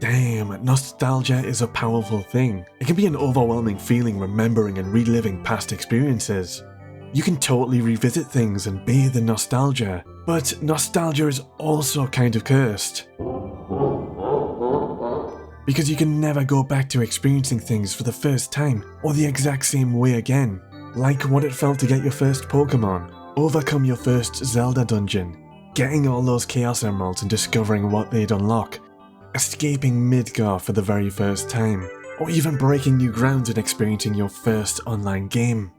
Damn, nostalgia is a powerful thing. It can be an overwhelming feeling remembering and reliving past experiences. You can totally revisit things and bathe in nostalgia, but nostalgia is also kind of cursed. Because you can never go back to experiencing things for the first time or the exact same way again. Like what it felt to get your first Pokemon, overcome your first Zelda dungeon, getting all those Chaos Emeralds and discovering what they'd unlock, escaping Midgar for the very first time, or even breaking new ground and experiencing your first online game.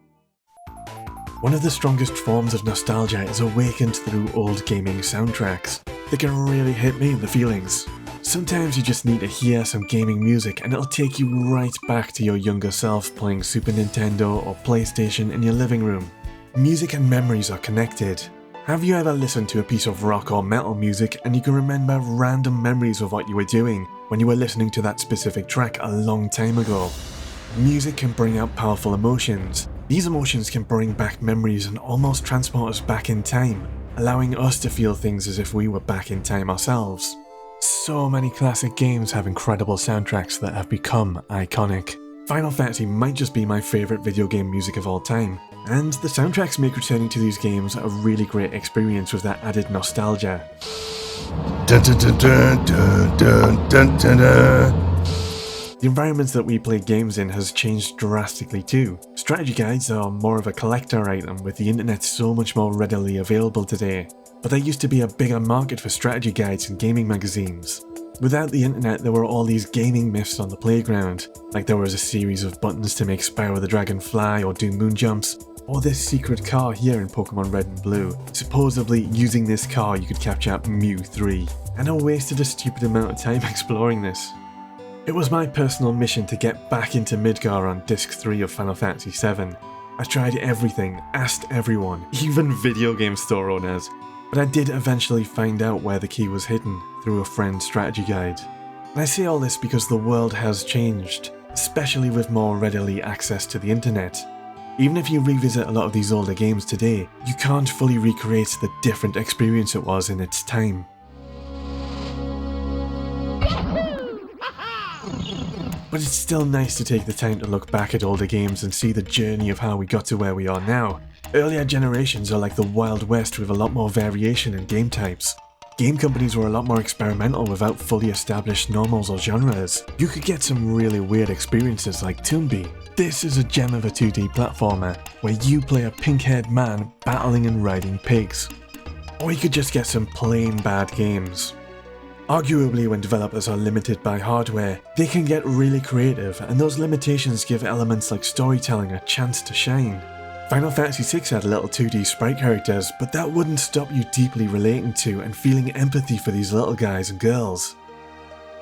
One of the strongest forms of nostalgia is awakened through old gaming soundtracks. They can really hit me in the feelings. Sometimes you just need to hear some gaming music and it'll take you right back to your younger self playing Super Nintendo or PlayStation in your living room. Music and memories are connected. Have you ever listened to a piece of rock or metal music and you can remember random memories of what you were doing when you were listening to that specific track a long time ago? Music can bring out powerful emotions. These emotions can bring back memories and almost transport us back in time, allowing us to feel things as if we were back in time ourselves. So many classic games have incredible soundtracks that have become iconic. Final Fantasy might just be my favourite video game music of all time, and the soundtracks make returning to these games a really great experience with that added nostalgia. Dun, dun, dun, dun, dun, dun, dun, dun, dun. The environments that we play games in has changed drastically too. Strategy guides are more of a collector item with the internet so much more readily available today, but there used to be a bigger market for strategy guides and gaming magazines. Without the internet, there were all these gaming myths on the playground, like there was a series of buttons to make Spyro the Dragon fly or do moon jumps, or this secret car here in Pokemon Red and Blue. Supposedly, using this car you could capture Mew 3, and I wasted a stupid amount of time exploring this. It was my personal mission to get back into Midgar on Disc 3 of Final Fantasy VII. I tried everything, asked everyone, even video game store owners, but I did eventually find out where the key was hidden through a friend's strategy guide. And I say all this because the world has changed, especially with more readily access to the internet. Even if you revisit a lot of these older games today, you can't fully recreate the different experience it was in its time. But it's still nice to take the time to look back at older games and see the journey of how we got to where we are now. Earlier generations are like the Wild West with a lot more variation in game types. Game companies were a lot more experimental without fully established normals or genres. You could get some really weird experiences like Toonby. This is a gem of a 2D platformer, where you play a pink-haired man battling and riding pigs. Or you could just get some plain bad games. Arguably, when developers are limited by hardware, they can get really creative, and those limitations give elements like storytelling a chance to shine. Final Fantasy VI had little 2D sprite characters, but that wouldn't stop you deeply relating to and feeling empathy for these little guys and girls.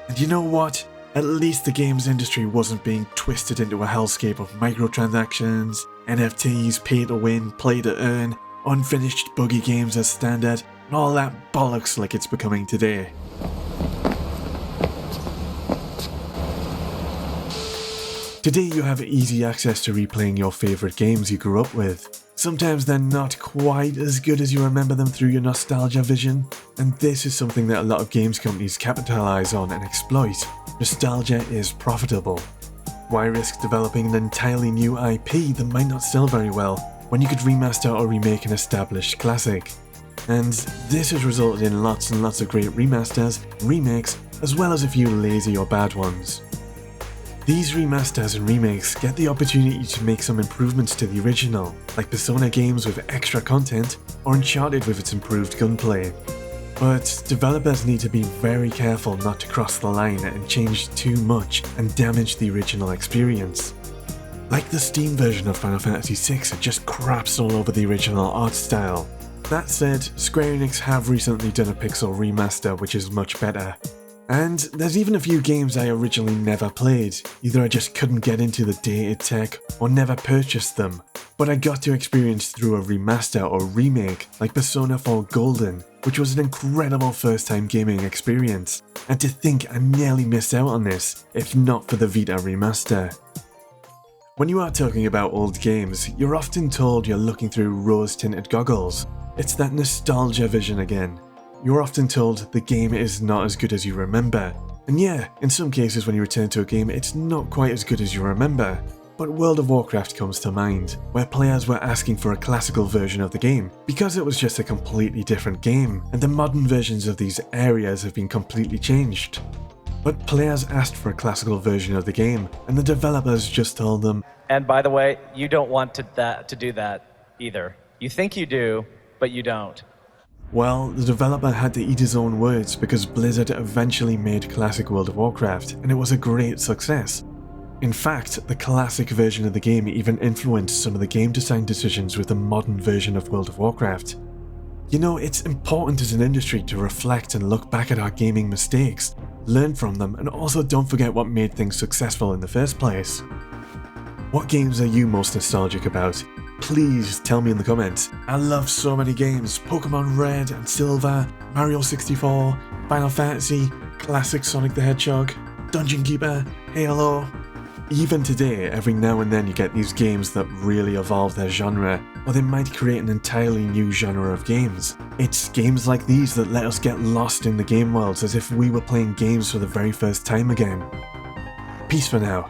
And you know what? At least the games industry wasn't being twisted into a hellscape of microtransactions, NFTs, pay to win, play to earn, unfinished buggy games as standard, and all that bollocks like it's becoming today. Today you have easy access to replaying your favourite games you grew up with. Sometimes they're not quite as good as you remember them through your nostalgia vision, and this is something that a lot of games companies capitalise on and exploit. Nostalgia is profitable. Why risk developing an entirely new IP that might not sell very well when you could remaster or remake an established classic? And this has resulted in lots and lots of great remasters, remakes, as well as a few lazy or bad ones. These remasters and remakes get the opportunity to make some improvements to the original, like Persona games with extra content, or Uncharted with its improved gunplay. But developers need to be very careful not to cross the line and change too much and damage the original experience. Like the Steam version of Final Fantasy VI, it just craps all over the original art style. That said, Square Enix have recently done a pixel remaster which is much better. And there's even a few games I originally never played. Either I just couldn't get into the dated tech or never purchased them, but I got to experience through a remaster or remake like Persona 4 Golden, which was an incredible first time gaming experience. And to think I nearly missed out on this, if not for the Vita remaster. When you are talking about old games, you're often told you're looking through rose-tinted goggles. It's that nostalgia vision again. You're often told the game is not as good as you remember, And yeah, in some cases when you return to a game, it's not quite as good as you remember. But World of Warcraft comes to mind, where players were asking for a classical version of the game, because it was just a completely different game, and the modern versions of these areas have been completely changed. But players asked for a classical version of the game, and the developers just told them, and by the way, you don't want to do that either. You think you do, but you don't. Well, the developer had to eat his own words because Blizzard eventually made classic World of Warcraft, and it was a great success. In fact, the classic version of the game even influenced some of the game design decisions with the modern version of World of Warcraft. You know, it's important as an industry to reflect and look back at our gaming mistakes, learn from them, and also don't forget what made things successful in the first place. What games are you most nostalgic about? Please tell me in the comments. I love so many games: Pokemon Red and Silver, Mario 64, Final Fantasy, classic Sonic the Hedgehog, Dungeon Keeper, Halo. Even today, every now and then you get these games that really evolve their genre, or they might create an entirely new genre of games. It's games like these that let us get lost in the game worlds as if we were playing games for the very first time again. Peace for now.